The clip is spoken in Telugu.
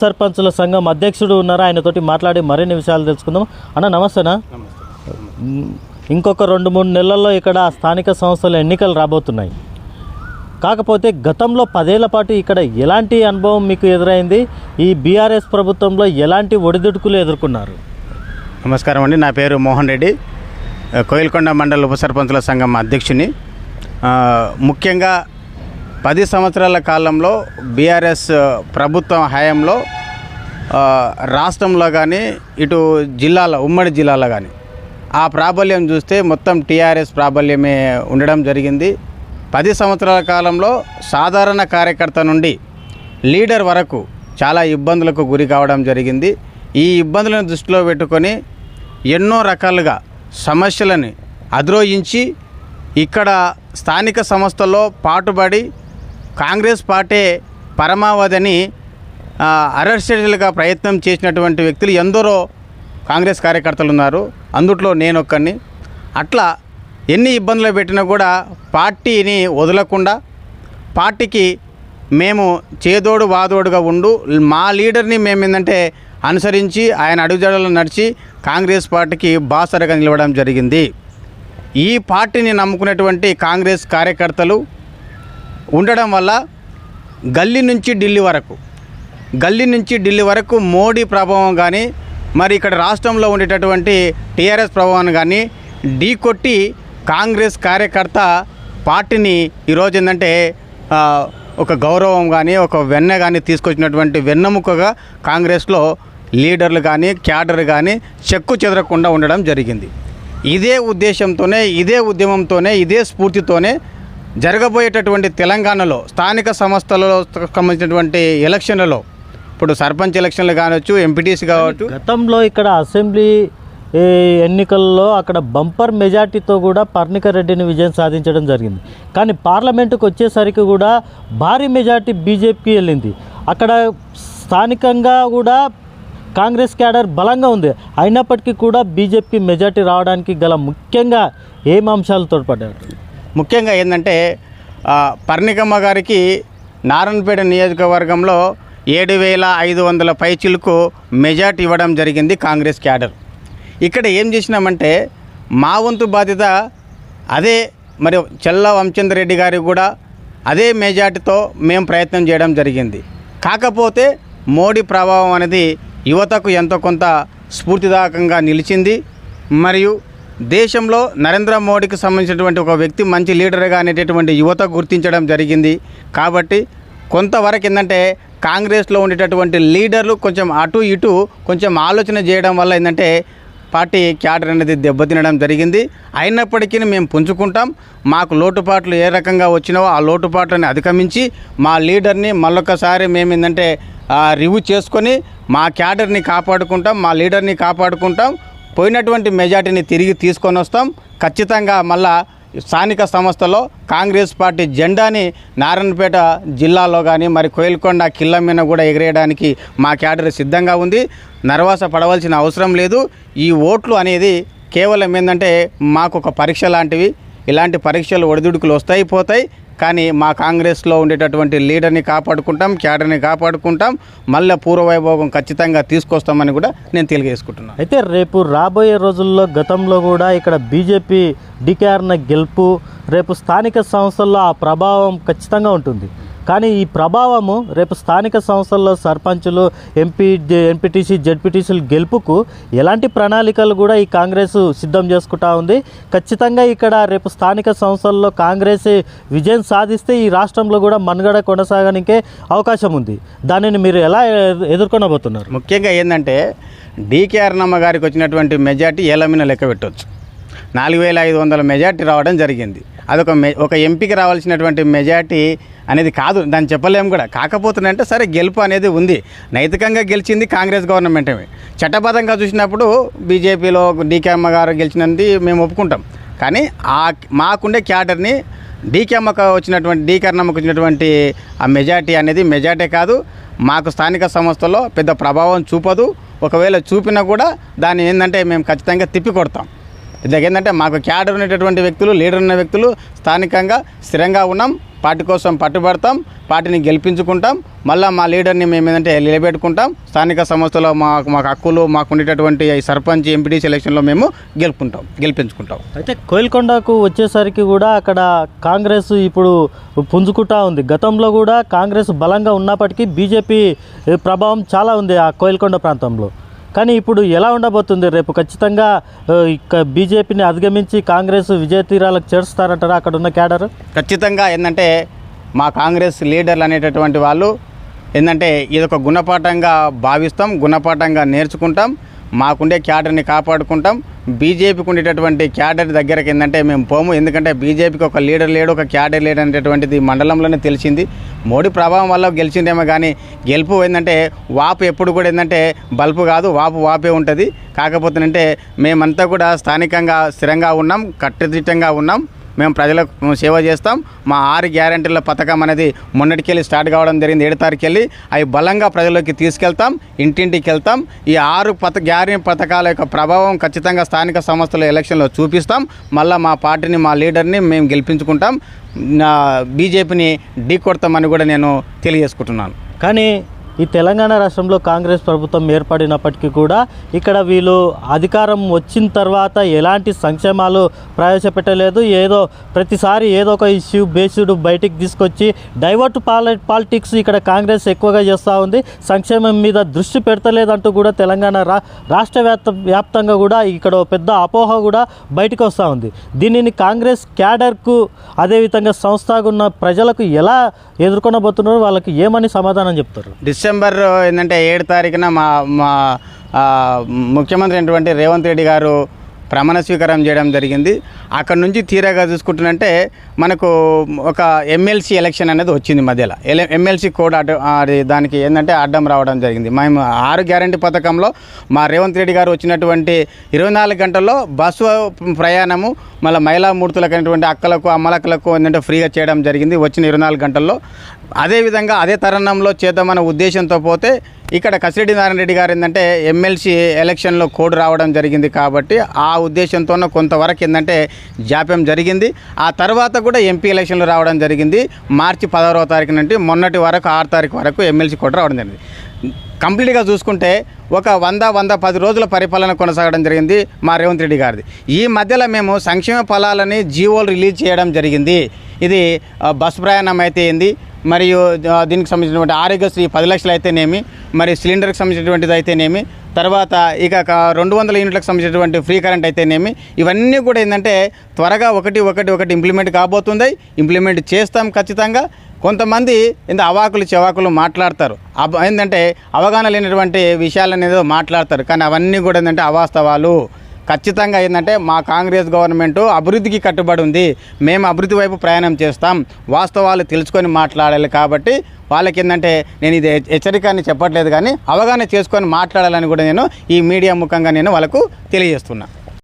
సర్పంచుల సంఘం అధ్యక్షుడు ఉన్నారు, ఆయనతోటి మాట్లాడి మరిన్ని విషయాలు తెలుసుకుందాం. అన్న నమస్తేనా. ఇంకొక 2-3 నెలల్లో ఇక్కడ స్థానిక సంస్థల ఎన్నికలు రాబోతున్నాయి. కాకపోతే గతంలో 10 ఏళ్ల పాటు ఇక్కడ ఎలాంటి అనుభవం మీకు ఎదురైంది? ఈ బీఆర్ఎస్ ప్రభుత్వంలో ఎలాంటి ఒడిదుడుకులు ఎదుర్కొన్నారు? నమస్కారం అండి, నా పేరు మోహన్ రెడ్డి, కోయిల్కొండ మండల ఉప సర్పంచుల సంఘం అధ్యక్షుని. ముఖ్యంగా 10 సంవత్సరాల కాలంలో బీఆర్ఎస్ ప్రభుత్వం హయాంలో రాష్ట్రంలో కానీ ఇటు జిల్లాలో ఉమ్మడి జిల్లాలో కానీ ఆ ప్రాబల్యం చూస్తే మొత్తం టీఆర్ఎస్ ప్రాబల్యమే ఉండడం జరిగింది. 10 సంవత్సరాల కాలంలో సాధారణ కార్యకర్త నుండి లీడర్ వరకు చాలా ఇబ్బందులకు గురి కావడం జరిగింది. ఈ ఇబ్బందులను దృష్టిలో పెట్టుకొని ఎన్నో రకాలుగా సమస్యలని అధిరోహించి ఇక్కడ స్థానిక సంస్థల్లో పాటుపడి కాంగ్రెస్ పార్టీ పరమావధిని అరెస్టేట్లుగా ప్రయత్నం చేసినటువంటి వ్యక్తులు ఎందరో కాంగ్రెస్ కార్యకర్తలు ఉన్నారు. అందుట్లో నేను ఒక్కడిని. అట్లా ఎన్ని ఇబ్బందులు పెట్టినా కూడా పార్టీని వదలకుండా పార్టీకి మేము చేదోడు వాదోడుగా ఉండు మా లీడర్ని మేము ఏంటంటే అనుసరించి ఆయన అడుగుజాడల్లో నడిచి కాంగ్రెస్ పార్టీకి బాసరగా నిలవడం జరిగింది. ఈ పార్టీని నమ్ముకునేటువంటి కాంగ్రెస్ కార్యకర్తలు ఉండడం వల్ల గల్లీ నుంచి ఢిల్లీ వరకు మోడీ ప్రభావం కానీ మరి ఇక్కడ రాష్ట్రంలో ఉండేటటువంటి టీఆర్ఎస్ ప్రభావాన్ని కానీ ఢీకొట్టి కాంగ్రెస్ కార్యకర్త పార్టీని ఈరోజు ఏంటంటే ఒక గౌరవం కానీ ఒక వెన్న కానీ తీసుకొచ్చినటువంటి వెన్నెముకగా కాంగ్రెస్లో లీడర్లు కానీ క్యాడర్ కానీ చెక్కు చెదరకుండా ఉండడం జరిగింది. ఇదే ఉద్దేశంతోనే, ఇదే ఉద్యమంతోనే, ఇదే స్ఫూర్తితోనే జరగబోయేటటువంటి తెలంగాణలో స్థానిక సంస్థలలో సంబంధించినటువంటి ఎలక్షన్లలో ఇప్పుడు సర్పంచ్ ఎలక్షన్లు కావచ్చు, ఎంపీటీసీ కావచ్చు. గతంలో ఇక్కడ అసెంబ్లీ ఎన్నికల్లో అక్కడ బంపర్ మెజార్టీతో కూడా పర్ణిక రెడ్డిని విజయం సాధించడం జరిగింది. కానీ పార్లమెంటుకు వచ్చేసరికి కూడా భారీ మెజార్టీ బీజేపీకి వెళ్ళింది. అక్కడ స్థానికంగా కూడా కాంగ్రెస్ క్యాడర్ బలంగా ఉంది. అయినప్పటికీ కూడా బీజేపీ మెజార్టీ రావడానికి గల ముఖ్యంగా ఏం అంశాలు తోడ్పడ్డారు? ముఖ్యంగా ఏంటంటే పర్ణికమ్మ గారికి నారాయణపేట నియోజకవర్గంలో 7,500 పైచిలకు మెజార్టీ ఇవ్వడం జరిగింది కాంగ్రెస్ క్యాడర్. ఇక్కడ ఏం చేసినామంటే మా వంతు బాధ్యత అదే మరి చెల్ల వంచంద్ర రెడ్డి గారికి కూడా అదే మెజార్టీతో మేము ప్రయత్నం చేయడం జరిగింది. కాకపోతే మోడీ ప్రభావం అనేది యువతకు ఎంతో కొంత స్ఫూర్తిదాయకంగా నిలిచింది. మరియు దేశంలో నరేంద్ర మోడీకి సంబంధించినటువంటి ఒక వ్యక్తి మంచి లీడర్గా అనేటటువంటి యువత గుర్తించడం జరిగింది. కాబట్టి కొంతవరకు ఏంటంటే కాంగ్రెస్లో ఉండేటటువంటి లీడర్లు కొంచెం అటు ఇటు కొంచెం ఆలోచన చేయడం వల్ల ఏంటంటే పార్టీ క్యాడర్ అనేది దెబ్బతినడం జరిగింది. అయినప్పటికీ మేము పుంజుకుంటాం. మాకు లోటుపాట్లు ఏ రకంగా వచ్చినావో ఆ లోటుపాట్లని అధిగమించి మా లీడర్ని మళ్ళొకసారి మేము ఏంటంటే రివ్యూ చేసుకొని మా క్యాడర్ని కాపాడుకుంటాం, మా లీడర్ని కాపాడుకుంటాం. పోయినటువంటి మెజార్టీని తిరిగి తీసుకొని వస్తాం. ఖచ్చితంగా మళ్ళా స్థానిక సంస్థలో కాంగ్రెస్ పార్టీ జెండాని నారాయణపేట జిల్లాలో కానీ మరి కోయిల్కొండ కిల్ల మీద కూడా ఎగిరేయడానికి మా క్యాడర్ సిద్ధంగా ఉంది. నర్వాస పడవలసిన అవసరం లేదు. ఈ ఓట్లు అనేది కేవలం ఏంటంటే మాకు ఒక పరీక్ష లాంటివి. ఇలాంటి పరీక్షలు ఒడిదుడుకులు వస్తాయి పోతాయి. కానీ మా కాంగ్రెస్లో ఉండేటటువంటి లీడర్ని కాపాడుకుంటాం, క్యాడర్ని కాపాడుకుంటాం. మళ్ళీ పూర్వవైభోగం ఖచ్చితంగా తీసుకొస్తామని కూడా నేను తెలియజేసుకుంటున్నాను. అయితే రేపు రాబోయే రోజుల్లో గతంలో కూడా ఇక్కడ బీజేపీ డికేఆర్న గెలుపు, రేపు స్థానిక సంస్థల్లో ఆ ప్రభావం ఖచ్చితంగా ఉంటుంది. కానీ ఈ ప్రభావము రేపు స్థానిక సంస్థల్లో సర్పంచులు, ఎంపీటీసీ, జెడ్పీటీసీలు గెలుపుకు ఎలాంటి ప్రణాళికలు కూడా ఈ కాంగ్రెస్ సిద్ధం చేసుకుంటా ఉంది. ఖచ్చితంగా ఇక్కడ రేపు స్థానిక సంస్థల్లో కాంగ్రెస్ విజయం సాధిస్తే ఈ రాష్ట్రంలో కూడా మనుగడ కొనసాగడానికే అవకాశం ఉంది. దానిని మీరు ఎలా ఎదుర్కొనబోతున్నారు? ముఖ్యంగా ఏంటంటే డీకేఆర్ నమ్మ గారికి వచ్చినటువంటి మెజార్టీ ఏలమిన లెక్క పెట్టవచ్చు. 4,500 మెజార్టీ రావడం జరిగింది. అదొక ఒక ఎంపీకి రావాల్సినటువంటి మెజార్టీ అనేది కాదు, దాన్ని చెప్పలేము కూడా. కాకపోతుందంటే సరే గెలుపు అనేది ఉంది. నైతికంగా గెలిచింది కాంగ్రెస్ గవర్నమెంటే. చట్టబద్ధంగా చూసినప్పుడు బీజేపీలో డీకే అమ్మ గారు గెలిచినది మేము ఒప్పుకుంటాం. కానీ మాకుండే క్యాడర్ని డీకే అమ్మకు వచ్చినటువంటి ఆ మెజార్టీ అనేది మెజార్టీ కాదు. మాకు స్థానిక సంస్థలో పెద్ద ప్రభావం చూపదు. ఒకవేళ చూపినా కూడా దాన్ని ఏంటంటే మేము ఖచ్చితంగా తిప్పి కొడతాం. ఇదేంటంటే మాకు క్యాడర్ ఉన్నటువంటి వ్యక్తులు, లీడర్ ఉన్న వ్యక్తులు స్థానికంగా స్థిరంగా ఉన్నాం. పార్టీ కోసం పట్టుబడతాం, పార్టీని గెలిపించుకుంటాం, మళ్ళీ మా లీడర్ని మేము ఏంటంటే నిలబెట్టుకుంటాం. స్థానిక సంస్థలో మాకు హక్కులు మాకు ఉండేటటువంటి ఈ సర్పంచ్ ఎంపీటీసీ ఎలక్షన్లో మేము గెలిపించుకుంటాం. అయితే కోయిల్కొండకు వచ్చేసరికి కూడా అక్కడ కాంగ్రెస్ ఇప్పుడు పుంజుకుంటా ఉంది. గతంలో కూడా కాంగ్రెస్ బలంగా ఉన్నప్పటికీ బీజేపీ ప్రభావం చాలా ఉంది ఆ కోయిల్కొండ ప్రాంతంలో. కానీ ఇప్పుడు ఎలా ఉండబోతుంది? రేపు ఖచ్చితంగా బీజేపీని అధిగమించి కాంగ్రెస్ విజయ తీరాలకు చేరుస్తారంటారా అక్కడ ఉన్న క్యాడర్? ఖచ్చితంగా ఏంటంటే మా కాంగ్రెస్ లీడర్లు అనేటటువంటి వాళ్ళు ఏంటంటే ఇదొక గుణపాఠంగా భావిస్తాం, గుణపాఠంగా నేర్చుకుంటాం, మాకుండే క్యాడర్ని కాపాడుకుంటాం. బీజేపీకి ఉండేటటువంటి క్యాడర్ దగ్గరకి ఏంటంటే మేము పోము. ఎందుకంటే బీజేపీకి ఒక లీడర్ లేడు, ఒక క్యాడర్ లేడు అనేటటువంటిది మండలంలోనే తెలిసింది. మోడీ ప్రభావం వల్ల గెలిచిందేమో కానీ గెలుపు ఏంటంటే వాపు ఎప్పుడు కూడా ఏంటంటే బల్బు కాదు, వాపే ఉంటుంది. కాకపోతే అంటే మేమంతా కూడా స్థానికంగా స్థిరంగా ఉన్నాం, కట్టుదిట్టంగా ఉన్నాం. మేము ప్రజలకు సేవ చేస్తాం. మా 6 గ్యారెంటీల పథకం అనేది మొన్నటికెళ్ళి స్టార్ట్ కావడం జరిగింది. 7 తారీఖుకి వెళ్ళి అవి బలంగా ప్రజల్లోకి తీసుకెళ్తాం, ఇంటింటికి వెళ్తాం. ఈ 6 గ్యారెంటీ పథకాల యొక్క ప్రభావం ఖచ్చితంగా స్థానిక సంస్థల ఎలక్షన్లో చూపిస్తాం. మళ్ళీ మా పార్టీని, మా లీడర్ని మేము గెలిపించుకుంటాం, బీజేపీని ఢీ కొడతామని కూడా నేను తెలియజేసుకుంటున్నాను. కానీ ఈ తెలంగాణ రాష్ట్రంలో కాంగ్రెస్ ప్రభుత్వం ఏర్పడినప్పటికీ కూడా ఇక్కడ వీళ్ళు అధికారం వచ్చిన తర్వాత ఎలాంటి సంక్షేమాలు ప్రవేశపెట్టలేదు. ఏదో ప్రతిసారి ఏదో ఒక ఇష్యూ బేస్డ్ బయటికి తీసుకొచ్చి డైవర్ట్ పాలిటిక్స్ ఇక్కడ కాంగ్రెస్ ఎక్కువగా చేస్తూ ఉంది. సంక్షేమం మీద దృష్టి పెడతలేదంటూ కూడా తెలంగాణ రాష్ట్ర వ్యాప్తంగా కూడా ఇక్కడ పెద్ద అపోహ కూడా బయటకు వస్తూ ఉంది. దీనిని కాంగ్రెస్ క్యాడర్కు అదేవిధంగా సంస్థగా ఉన్న ప్రజలకు ఎలా ఎదుర్కొనబోతున్నారు, వాళ్ళకి ఏమని సమాధానం చెప్తారు? డిసెంబర్ ఏంటంటే 7 తారీఖున మా ముఖ్యమంత్రి అయినటువంటి రేవంత్ రెడ్డి గారు ప్రమాణ స్వీకారం చేయడం జరిగింది. అక్కడ నుంచి తీరాగా చూసుకుంటున్నంటే మనకు ఒక ఎమ్మెల్సీ ఎలక్షన్ అనేది వచ్చింది మధ్యలో. ఎమ్మెల్సీ కోడ్ దానికి ఏంటంటే అడ్డం రావడం జరిగింది. మేము 6 గ్యారెంటీ పథకంలో మా రేవంత్ రెడ్డి గారు వచ్చినటువంటి 24 గంటల్లో బస్సు ప్రయాణము మళ్ళీ మహిళా మూర్తులకైనటువంటి అక్కలకు అమ్మలక్కలకు ఏంటంటే ఫ్రీగా చేయడం జరిగింది వచ్చిన 24 గంటల్లో. అదేవిధంగా అదే తరుణంలో చేద్దామన్న ఉద్దేశంతో పోతే ఇక్కడ కసిరెడ్డి నారాయణ రెడ్డి గారు ఏంటంటే ఎమ్మెల్సీ ఎలక్షన్లో కోడ్ రావడం జరిగింది. కాబట్టి ఆ ఉద్దేశంతోనే కొంతవరకు ఏంటంటే జాప్యం జరిగింది. ఆ తర్వాత కూడా ఎంపీ ఎలక్షన్లు రావడం జరిగింది. మార్చి 16వ తారీఖు నుండి మొన్నటి వరకు 6 తారీఖు వరకు ఎమ్మెల్సీ కోడ్ రావడం జరిగింది. కంప్లీట్గా చూసుకుంటే ఒక 100-110 రోజుల పరిపాలన కొనసాగడం జరిగింది మా రేవంత్ రెడ్డి గారిది. ఈ మధ్యలో మేము సంక్షేమ ఫలాలని జీవోలు రిలీజ్ చేయడం జరిగింది. ఇది బస్ ప్రయాణం అయితే ఏంది, మరియు దీనికి సంబంధించినటువంటి ఆరోగ్యశ్రీ 10 లక్షలు అయితేనేమి, మరి సిలిండర్కి సంబంధించినటువంటిది అయితేనేమి, తర్వాత ఇక 200 యూనిట్లకు సంబంధించినటువంటి ఫ్రీ కరెంట్ అయితేనేమి, ఇవన్నీ కూడా ఏంటంటే త్వరగా ఒకటి ఇంప్లిమెంట్ కాబోతుంది. ఇంప్లిమెంట్ చేస్తాం ఖచ్చితంగా. కొంతమంది ఇంత అవాకులు చెవాకులు మాట్లాడతారు, ఏంటంటే అవగాహన లేనటువంటి విషయాలను ఏదో మాట్లాడతారు. కానీ అవన్నీ కూడా ఏంటంటే అవాస్తవాలు. ఖచ్చితంగా ఏంటంటే మా కాంగ్రెస్ గవర్నమెంటు అభివృద్ధికి కట్టుబడి ఉంది. మేము అభివృద్ధి వైపు ప్రయాణం చేస్తాం. వాస్తవాలు తెలుసుకొని మాట్లాడాలి. కాబట్టి వాళ్ళకి ఏంటంటే నేను ఇది హెచ్చరికని చెప్పట్లేదు, కానీ అవగాహన చేసుకొని మాట్లాడాలని కూడా నేను ఈ మీడియా ముఖంగా నేను వాళ్ళకు తెలియజేస్తున్నా.